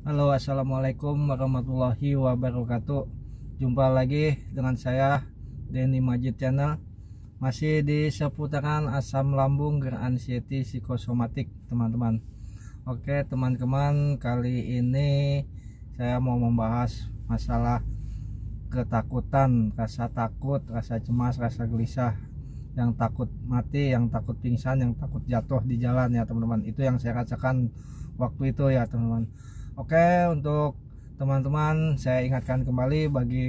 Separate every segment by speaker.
Speaker 1: Halo, assalamualaikum warahmatullahi wabarakatuh. Jumpa lagi dengan saya Denny Majid Channel, masih di seputaran asam lambung dan anxiety psikosomatik, teman-teman. Oke teman-teman, kali ini saya mau membahas masalah ketakutan, rasa takut, rasa cemas, rasa gelisah, yang takut mati, yang takut pingsan, yang takut jatuh di jalan ya teman-teman. Itu yang saya rasakan waktu itu ya teman-teman. Oke, untuk teman-teman saya ingatkan kembali bagi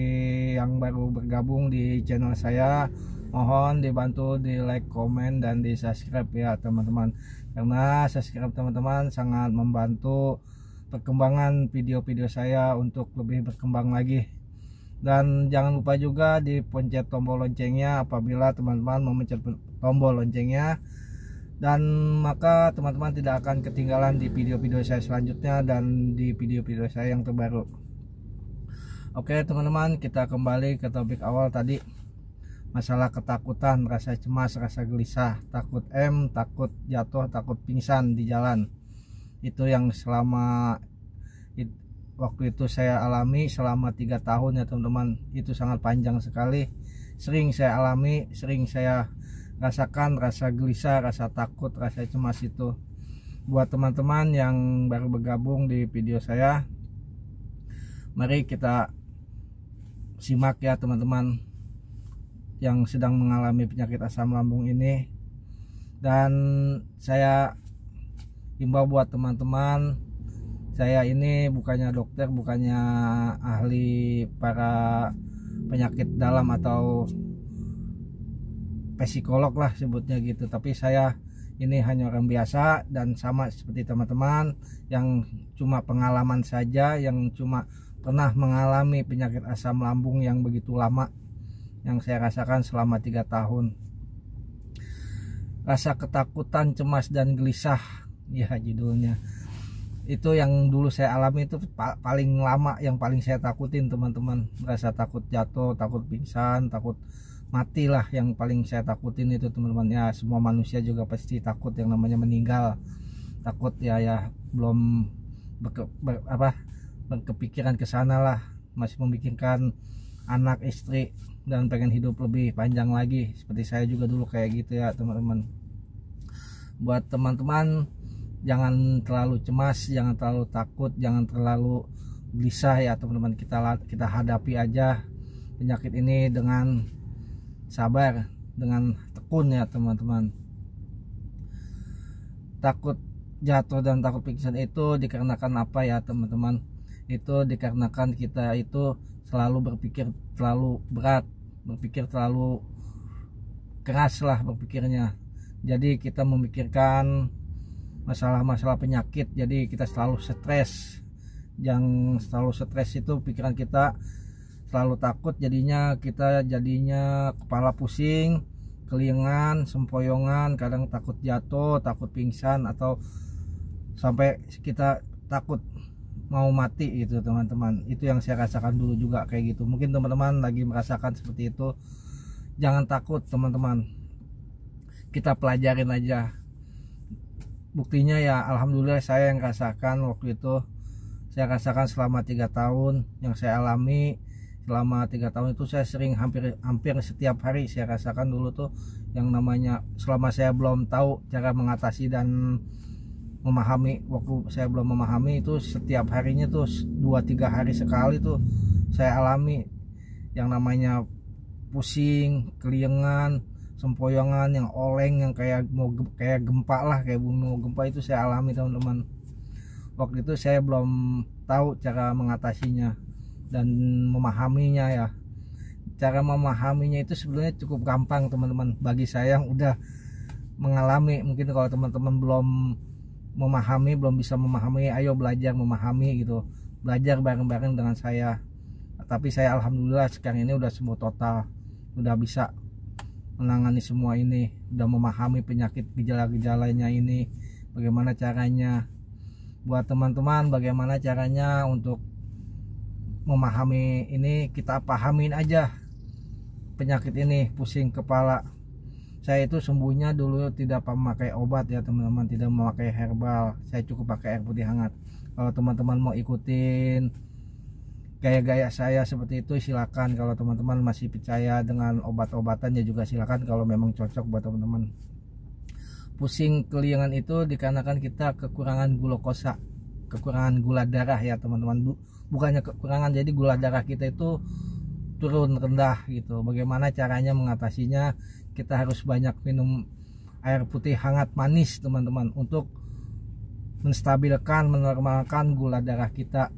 Speaker 1: yang baru bergabung di channel saya, mohon dibantu di like, komen, dan di subscribe ya teman-teman, karena subscribe teman-teman sangat membantu perkembangan video-video saya untuk lebih berkembang lagi. Dan jangan lupa juga dipencet tombol loncengnya apabila teman-teman memencet tombol loncengnya, dan maka teman-teman tidak akan ketinggalan di video-video saya selanjutnya dan di video-video saya yang terbaru. Oke teman-teman, kita kembali ke topik awal tadi, masalah ketakutan, rasa cemas, rasa gelisah, takut takut jatuh, takut pingsan di jalan. Itu yang waktu itu saya alami selama 3 tahun ya teman-teman. Itu sangat panjang sekali, sering saya alami, sering saya rasakan rasa gelisah, rasa takut, rasa cemas itu. Buat teman-teman yang baru bergabung di video saya, mari kita simak ya teman-teman yang sedang mengalami penyakit asam lambung ini. Dan saya himbau buat teman-teman, saya ini bukannya dokter, bukannya ahli para penyakit dalam atau psikolog lah sebutnya gitu, tapi saya ini hanya orang biasa dan sama seperti teman-teman yang cuma pengalaman saja, yang cuma pernah mengalami penyakit asam lambung yang begitu lama yang saya rasakan selama 3 tahun. Rasa ketakutan, cemas, dan gelisah ya judulnya. Itu yang dulu saya alami, itu paling lama, yang paling saya takutin teman-teman. Rasa takut jatuh, takut pingsan, takut mati lah yang paling saya takutin itu teman-teman. Ya semua manusia juga pasti takut yang namanya meninggal, takut ya belum berkepikiran ke sana lah, masih memikirkan anak, istri, dan pengen hidup lebih panjang lagi, seperti saya juga dulu kayak gitu ya teman-teman. Buat teman-teman, jangan terlalu cemas, jangan terlalu takut, jangan terlalu gelisah ya teman-teman. Kita hadapi aja penyakit ini dengan sabar, dengan tekun ya teman-teman. Takut jatuh dan takut pingsan itu dikarenakan apa ya teman-teman? Itu dikarenakan kita itu selalu berpikir terlalu berat, berpikir terlalu keras lah berpikirnya. Jadi kita memikirkan masalah-masalah penyakit, jadi kita selalu stres. Yang selalu stres itu pikiran kita selalu takut, jadinya kepala pusing, keliengan, sempoyongan, kadang takut jatuh, takut pingsan, atau sampai kita takut mau mati gitu teman-teman. Itu yang saya rasakan dulu juga kayak gitu. Mungkin teman-teman lagi merasakan seperti itu. Jangan takut teman-teman, kita pelajarin aja. Buktinya ya alhamdulillah saya yang rasakan waktu itu, saya rasakan selama 3 tahun yang saya alami. Selama 3 tahun itu saya sering hampir setiap hari saya rasakan dulu tuh yang namanya, selama saya belum tahu cara mengatasi dan memahami. Waktu saya belum memahami itu setiap harinya tuh 2-3 hari sekali tuh saya alami yang namanya pusing, keliengan, sempoyongan, yang oleng, yang kayak gempa lah, kayak bumi mau gempa. Itu saya alami teman-teman. Waktu itu saya belum tahu cara mengatasinya dan memahaminya ya. Cara memahaminya itu sebenarnya cukup gampang teman-teman bagi saya yang udah mengalami. Mungkin kalau teman-teman belum memahami, belum bisa memahami, ayo belajar memahami gitu, belajar bareng-bareng dengan saya. Tapi saya alhamdulillah sekarang ini udah sembuh total, udah bisa menangani semua ini, udah memahami penyakit, gejala-gejalanya ini, bagaimana caranya. Buat teman-teman, bagaimana caranya untuk memahami ini, kita pahamin aja penyakit ini, pusing kepala. Saya itu sembuhnya dulu tidak memakai obat ya teman-teman, tidak memakai herbal, saya cukup pakai air putih hangat. Kalau teman-teman mau ikutin gaya-gaya saya seperti itu silakan. Kalau teman-teman masih percaya dengan obat-obatannya juga silakan, kalau memang cocok buat teman-teman. Pusing keliengan itu dikarenakan kita kekurangan glukosa, kekurangan gula darah ya teman-teman. Bukannya kekurangan, jadi gula darah kita itu turun rendah gitu. Bagaimana caranya mengatasinya? Kita harus banyak minum air putih hangat manis teman-teman, untuk menstabilkan, menormalkan gula darah kita.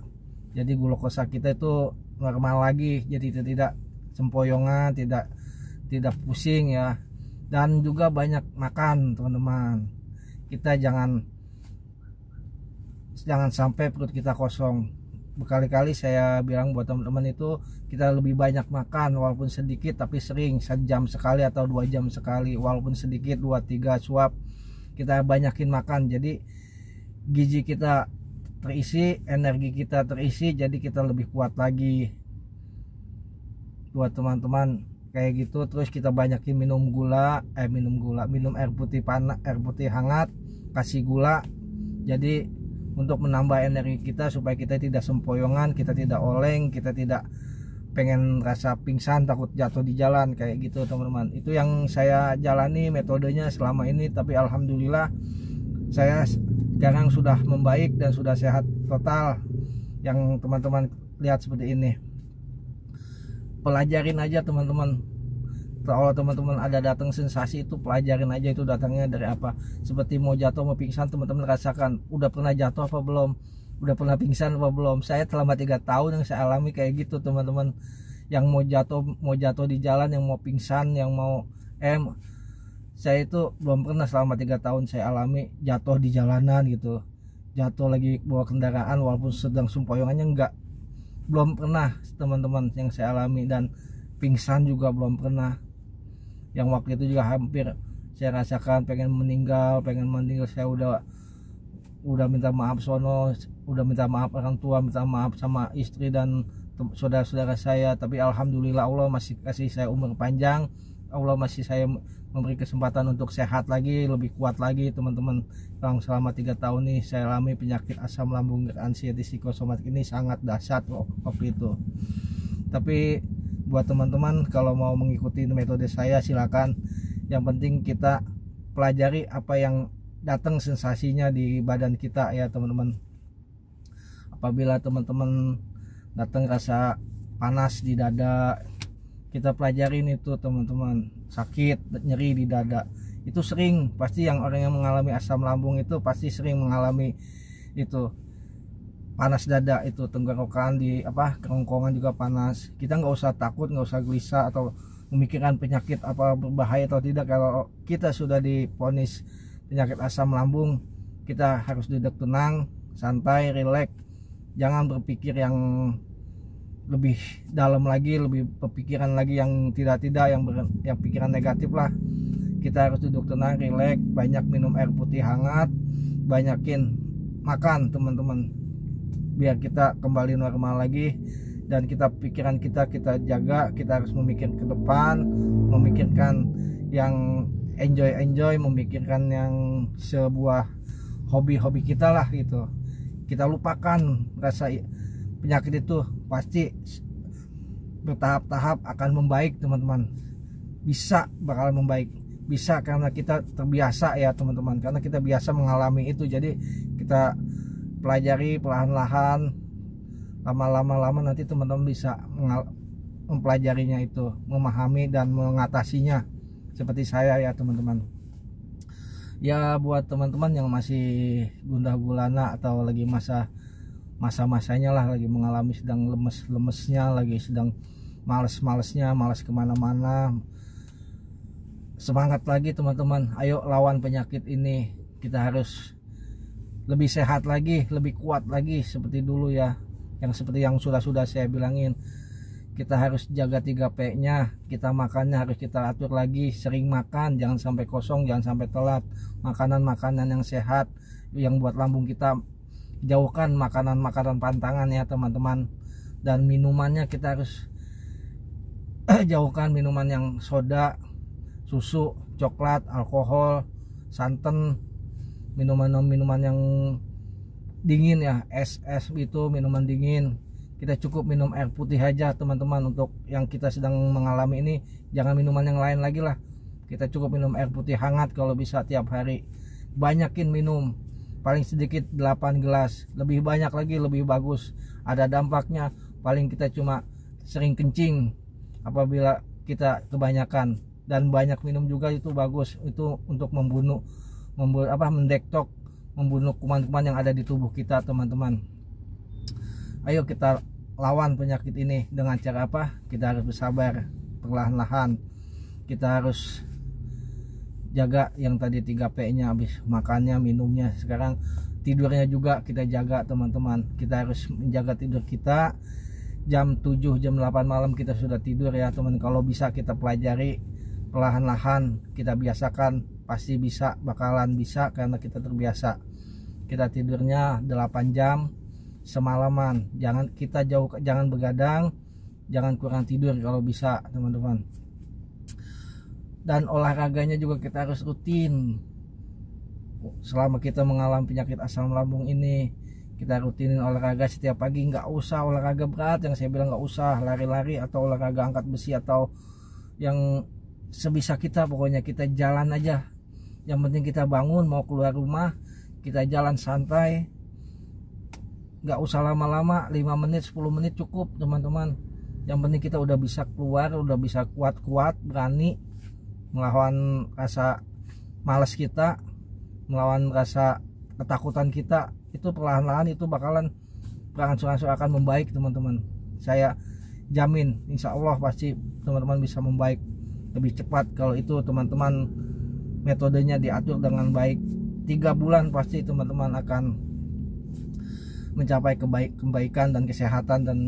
Speaker 1: Jadi glukosa kita itu normal lagi, jadi tidak sempoyongan, tidak pusing ya. Dan juga banyak makan teman-teman. Kita jangan sampai perut kita kosong. Berkali-kali saya bilang buat teman-teman itu, kita lebih banyak makan walaupun sedikit tapi sering, 1 jam sekali atau 2 jam sekali, walaupun sedikit 2-3 suap kita banyakin makan. Jadi gizi kita terisi, energi kita terisi, jadi kita lebih kuat lagi buat teman-teman kayak gitu. Terus kita banyakin minum air putih air putih hangat, kasih gula, jadi untuk menambah energi kita supaya kita tidak sempoyongan, kita tidak oleng, kita tidak pengen rasa pingsan, takut jatuh di jalan kayak gitu teman-teman. Itu yang saya jalani metodenya selama ini, tapi alhamdulillah saya sekarang sudah membaik dan sudah sehat total. Yang teman-teman lihat seperti ini, pelajarin aja teman-teman. Kalau teman-teman ada datang sensasi itu, pelajarin aja itu datangnya dari apa. Seperti mau jatuh, mau pingsan, teman-teman rasakan. Udah pernah jatuh apa belum? Udah pernah pingsan apa belum? Saya selama 3 tahun yang saya alami kayak gitu teman-teman. Yang mau jatuh di jalan, yang mau pingsan, yang mau saya itu belum pernah selama 3 tahun saya alami jatuh di jalanan gitu. Jatuh lagi bawa kendaraan walaupun sedang sempoyongannya enggak. Belum pernah teman-teman yang saya alami. Dan pingsan juga belum pernah. Yang waktu itu juga hampir saya rasakan pengen meninggal. Saya udah minta maaf sono, udah minta maaf orang tua, minta maaf sama istri dan saudara-saudara saya. Tapi alhamdulillah Allah masih kasih saya umur panjang, Allah masih saya memberi kesempatan untuk sehat lagi, lebih kuat lagi teman-teman. Yang selama 3 tahun nih saya alami penyakit asam lambung anxiety psikosomatik ini sangat dahsyat waktu itu. Tapi buat teman-teman kalau mau mengikuti metode saya silakan. Yang penting kita pelajari apa yang datang sensasinya di badan kita ya teman-teman. Apabila teman-teman datang rasa panas di dada, kita pelajarin itu teman-teman. Sakit, nyeri di dada, itu sering, pasti yang orang yang mengalami asam lambung itu pasti sering mengalami itu, panas dada itu, tenggorokan di kerongkongan juga panas. Kita nggak usah takut, nggak usah gelisah atau memikirkan penyakit apa berbahaya atau tidak. Kalau kita sudah divonis penyakit asam lambung, kita harus duduk tenang, santai, rileks, jangan berpikir yang lebih dalam lagi, lebih berpikiran lagi yang tidak yang pikiran negatif lah. Kita harus duduk tenang, rileks, banyak minum air putih hangat, banyakin makan teman-teman, biar kita kembali normal lagi. Dan pikiran kita jaga. Kita harus memikir ke depan, memikirkan yang enjoy, memikirkan yang sebuah hobi kita lah gitu. Kita lupakan rasa penyakit itu, pasti bertahap-tahap akan membaik teman-teman. Bisa bakal membaik, bisa karena kita terbiasa ya teman-teman, karena kita biasa mengalami itu. Jadi kita pelajari perlahan-lahan, lama-lama nanti teman-teman bisa mempelajarinya itu, memahami dan mengatasinya seperti saya ya teman-teman. Ya buat teman-teman yang masih gundah gulana atau lagi masa-masanya lah, lagi mengalami sedang lemes-lemesnya, lagi sedang males-malesnya, malas kemana-mana, semangat lagi teman-teman. Ayo lawan penyakit ini. Kita harus lebih sehat lagi, lebih kuat lagi seperti dulu ya. Yang seperti yang sudah saya bilangin, kita harus jaga 3P nya. Kita makannya harus kita atur lagi, sering makan, jangan sampai kosong, jangan sampai telat. Makanan-makanan yang sehat, yang buat lambung kita, jauhkan makanan-makanan pantangan ya teman-teman. Dan minumannya kita harus jauhkan minuman yang soda, susu, coklat, alkohol, santan, minuman yang dingin ya, es itu minuman dingin. Kita cukup minum air putih aja teman-teman. Untuk yang kita sedang mengalami ini, jangan minuman yang lain lagi lah. Kita cukup minum air putih hangat kalau bisa tiap hari. Banyakin minum, paling sedikit 8 gelas. Lebih banyak lagi lebih bagus, ada dampaknya. Paling kita cuma sering kencing apabila kita kebanyakan. Dan banyak minum juga itu bagus, itu untuk mendektok, membunuh kuman-kuman yang ada di tubuh kita teman-teman. Ayo kita lawan penyakit ini dengan cara apa? Kita harus bersabar, perlahan-lahan. Kita harus jaga yang tadi 3P nya, habis makannya, minumnya. Sekarang tidurnya juga kita jaga teman-teman. Kita harus menjaga tidur kita. Jam 7, jam 8 malam kita sudah tidur ya teman. Kalau bisa kita pelajari perlahan-lahan, kita biasakan. Pasti bisa, bakalan bisa karena kita terbiasa. Kita tidurnya 8 jam semalaman. Jangan begadang, jangan kurang tidur kalau bisa teman-teman. Dan olahraganya juga kita harus rutin. Selama kita mengalami penyakit asam lambung ini, kita rutinin olahraga setiap pagi. Nggak usah olahraga berat, yang saya bilang nggak usah lari-lari atau olahraga angkat besi atau yang sebisa kita. Pokoknya kita jalan aja. Yang penting kita bangun, mau keluar rumah, kita jalan santai. Nggak usah lama-lama, 5 menit 10 menit cukup teman-teman. Yang penting kita udah bisa keluar, udah bisa kuat-kuat, berani melawan rasa malas kita, melawan rasa ketakutan kita. Itu perlahan-lahan itu bakalan berangsur-angsur akan membaik teman-teman. Saya jamin, insya Allah pasti teman-teman bisa membaik lebih cepat kalau itu teman-teman metodenya diatur dengan baik. 3 bulan pasti teman-teman akan mencapai kebaikan dan kesehatan dan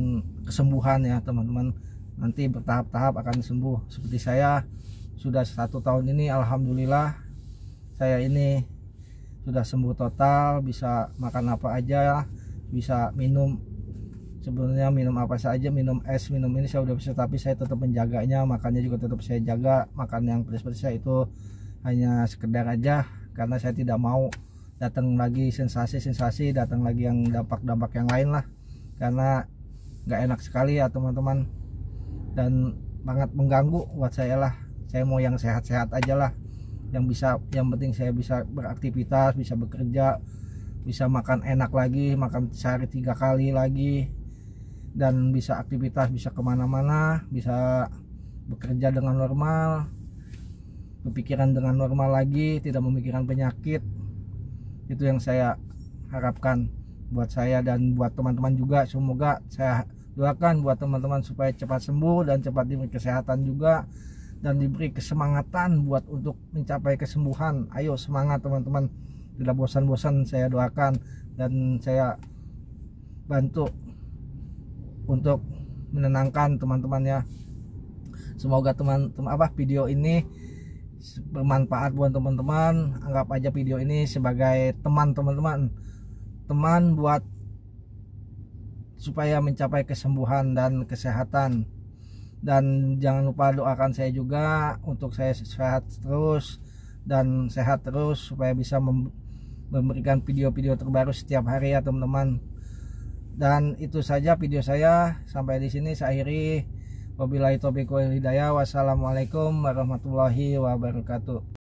Speaker 1: kesembuhan ya teman-teman. Nanti bertahap-tahap akan sembuh. Seperti saya sudah 1 tahun ini, alhamdulillah saya ini sudah sembuh total. Bisa makan apa aja, bisa minum, sebenarnya minum apa saja, minum es, minum ini saya udah bisa. Tapi saya tetap menjaganya, makannya juga tetap saya jaga. Makan yang pedas-pedas itu hanya sekedar aja, karena saya tidak mau datang lagi sensasi-sensasi, datang lagi yang dampak-dampak yang lain lah, karena nggak enak sekali ya teman-teman, dan sangat mengganggu buat saya lah. Saya mau yang sehat-sehat aja lah, yang penting saya bisa beraktivitas, bisa bekerja, bisa makan enak lagi, makan sehari 3 kali lagi, dan bisa aktivitas, bisa kemana-mana, bisa bekerja dengan normal, berpikiran dengan normal lagi, tidak memikirkan penyakit. Itu yang saya harapkan buat saya dan buat teman-teman juga. Semoga saya doakan buat teman-teman supaya cepat sembuh dan cepat diberi kesehatan juga, dan diberi kesemangatan buat untuk mencapai kesembuhan. Ayo semangat teman-teman, tidak bosan-bosan saya doakan, dan saya bantu untuk menenangkan teman-teman ya. Semoga video ini bermanfaat buat teman-teman. Anggap aja video ini sebagai teman buat supaya mencapai kesembuhan dan kesehatan. Dan jangan lupa doakan saya juga untuk saya sehat terus dan sehat terus, supaya bisa memberikan video-video terbaru setiap hari ya teman-teman. Dan itu saja video saya, sampai di sini saya akhiri. Wabillahi taufiq wal hidayah. Wassalamualaikum warahmatullahi wabarakatuh.